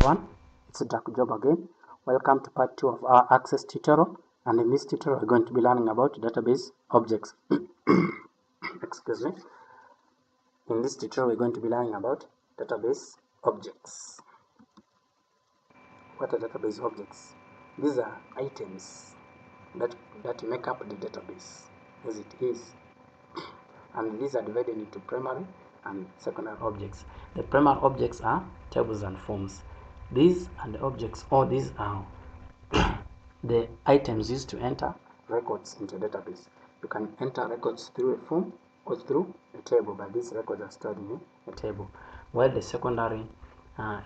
everyone, it's Dark Job again. Welcome to part 2 of our Access tutorial, and in this tutorial we're going to be learning about database objects. Excuse me. In this tutorial we're going to be learning about database objects. What are database objects? These are items that make up the database as it is, and these are divided into primary and secondary objects. The primary objects are tables and forms. These are the objects, or these are the items used to enter records into a database. You can enter records through a form or through a table, but these records are stored in a table. While the secondary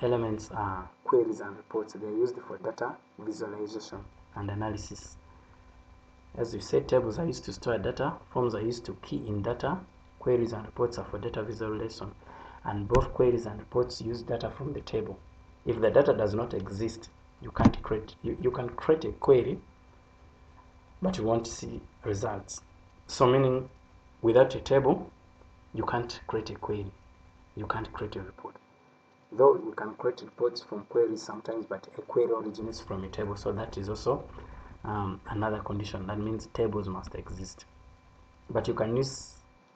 elements are queries and reports. They are used for data visualization and analysis. As we said, tables are used to store data, forms are used to key in data, queries and reports are for data visualization, and both queries and reports use data from the table. If the data does not exist, you can't create you can create a query, but you won't see results. So meaning, without a table, you can't create a query, you can't create a report. Though you can create reports from queries sometimes, but a query originates from a table, so that is also another condition. That means tables must exist. But you can use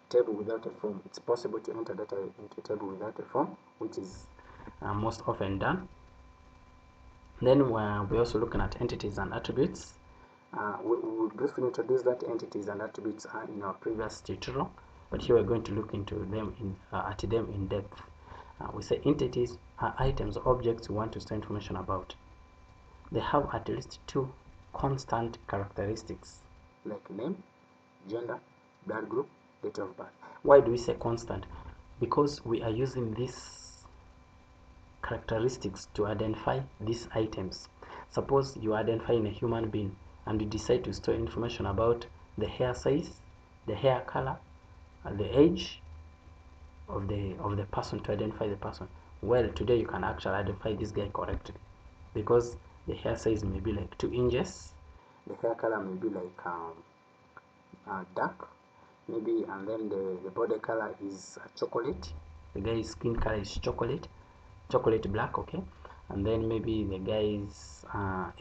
table without a form. It's possible to enter data into a table without a form, which is most often done. Then we're also looking at entities and attributes. We will briefly introduce that entities and attributes are in our previous tutorial, but here we're going to look into them in depth. We say entities are items or objects we want to store information about. They have at least two constant characteristics, like name, gender, blood group, date of birth. Why do we say constant? Because we are using these characteristics to identify these items. Suppose you identify a human being and you decide to store information about the hair size, the hair color, and the age of the person to identify the person. Well, today you can actually identify this guy correctly, because the hair size may be like 2 inches, the hair color may be like dark, maybe, and then the body color is chocolate. The guy's skin color is chocolate black, okay, and then maybe the guy's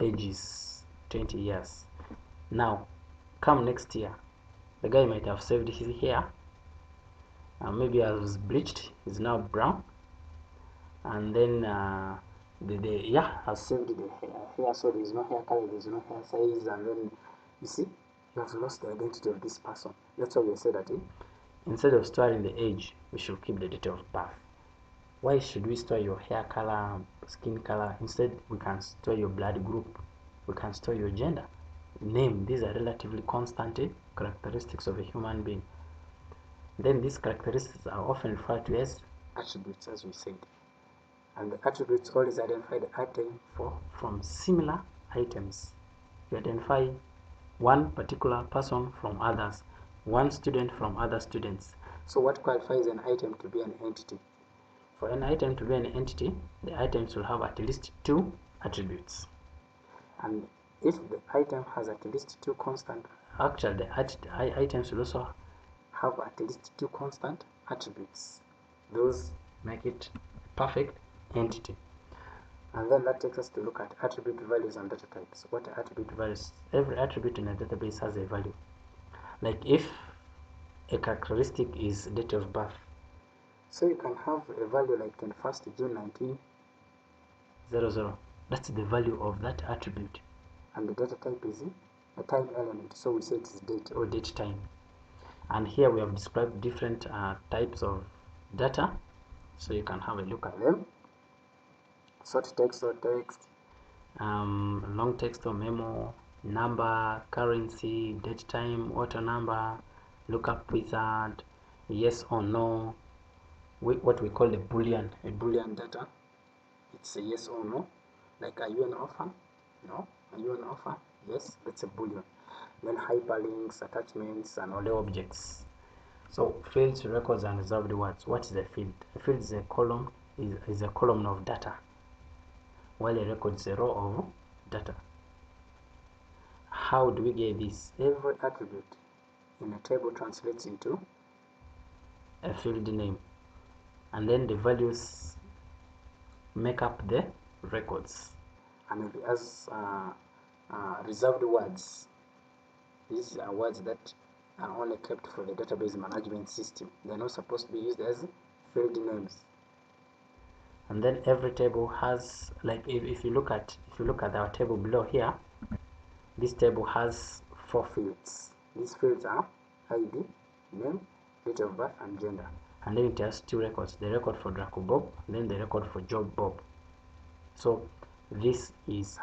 age is 20 years. Now, come next year, the guy might have saved his hair. Maybe has bleached, is now brown, and then has saved the hair, so there is no hair color, there is no hair size, and then you see, you have lost the identity of this person. That's why we say that instead of storing the age, we should keep the date of birth. Why should we store your hair color, skin color? Instead, we can store your blood group, we can store your gender, name. These are relatively constant characteristics of a human being. Then these characteristics are often referred to as attributes, as we said. And the attributes always identify the item from similar items. You identify one particular person from others, one student from other students. So what qualifies an item to be an entity? For an item to be an entity, the items will have at least two attributes. And if the item has at least two constant, actually the items will also have at least two constant attributes. Those make it a perfect entity. And then that takes us to look at attribute values and data types. What are attribute values? Every attribute in a database has a value. Like if a characteristic is date of birth, so you can have a value like 21st June 1900. That's the value of that attribute. And the data type is a time element, so we say it is date or date time. And here we have described different types of data, so you can have a look at them. Short text or text, long text or memo, number, currency, date time, auto number, lookup wizard, yes or no, what we call a boolean data. It's a yes or no, like are you an orphan? No. Are you an orphan? Yes, that's a boolean. Then hyperlinks, attachments, and other objects. So fields, records, and reserved words. What is a field? A field is a column, is a column of data, while a record is a row of data. How do we get this? Every attribute in a table translates into a field name, and then the values make up the records, and it has reserved words. These are words that are only kept for the database management system. They're not supposed to be used as field names. And then every table has, like, if you look at our table below here, this table has 4 fields. These fields are ID, name, date of birth, and gender. And then it has 2 records, the record for Draco Bob, and then the record for Job Bob. So this is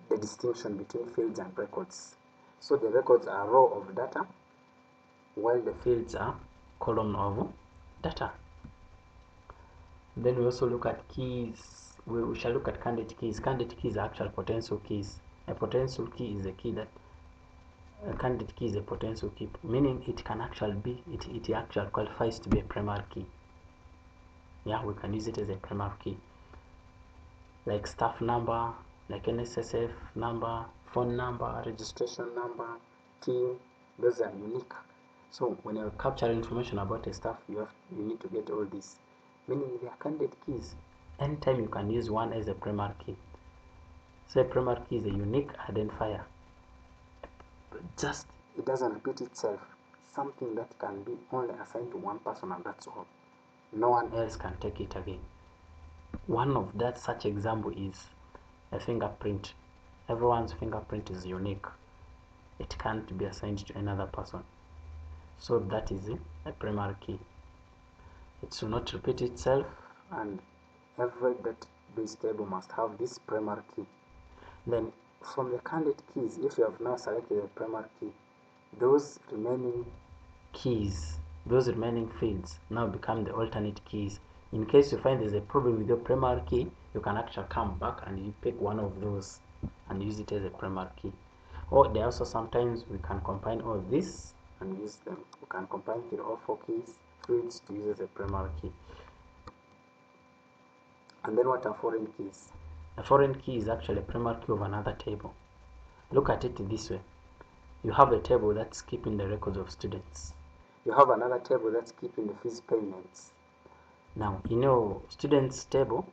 the distinction between fields and records. So the records are row of data, while the fields are column of data. Then we also look at keys. We shall look at candidate keys. Candidate keys are actual potential keys. A potential key is a key that a candidate key is a potential key, meaning it can actually be, it actually qualifies to be a primary key. Yeah, we can use it as a primary key. Like staff number, like NSSF number, phone number, registration number, team, those are unique. So when you capture information about a staff, you need to get all this, meaning they are candidate keys. Anytime you can use one as a primary key. So a primary key is a unique identifier. Just, it doesn't repeat itself. Something that can be only assigned to one person, and that's all. No one else can take it again. One of that such example is a fingerprint. Everyone's fingerprint is unique. It can't be assigned to another person. So that is a primary key. It should not repeat itself, and every database table must have this primary key. Then from the candidate keys, if you have now selected a primary key, those remaining keys, those remaining fields now become the alternate keys. In case you find there's a problem with your primary key, you can actually come back and you pick one of those and use it as a primary key. Or there also sometimes we can combine all this and use them. We can combine here all 4 keys, fields to use as a primary key. And then what are foreign keys? A foreign key is actually a primary key of another table. Look at it this way. You have a table that's keeping the records of students. You have another table that's keeping the fees payments. Now, in your students table,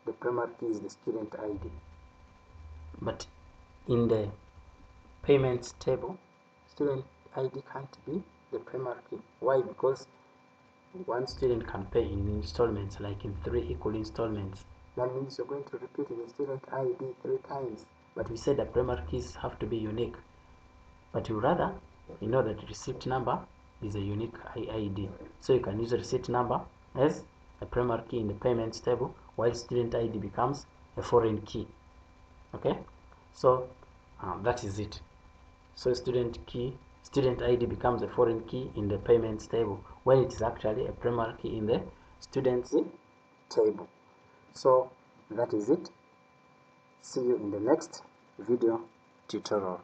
the primary key is the student ID. But in the payments table, student ID can't be the primary key. Why? Because one student can pay in installments, like in 3 equal installments. That means you're going to repeat the student ID 3 times. But we said the primary keys have to be unique. But you rather, you know that receipt number is a unique ID. So you can use the receipt number as a primary key in the payments table, while student ID becomes a foreign key. Okay? So that is it. So student ID becomes a foreign key in the payments table when it is actually a primary key in the students table. So that is it. See you in the next video tutorial.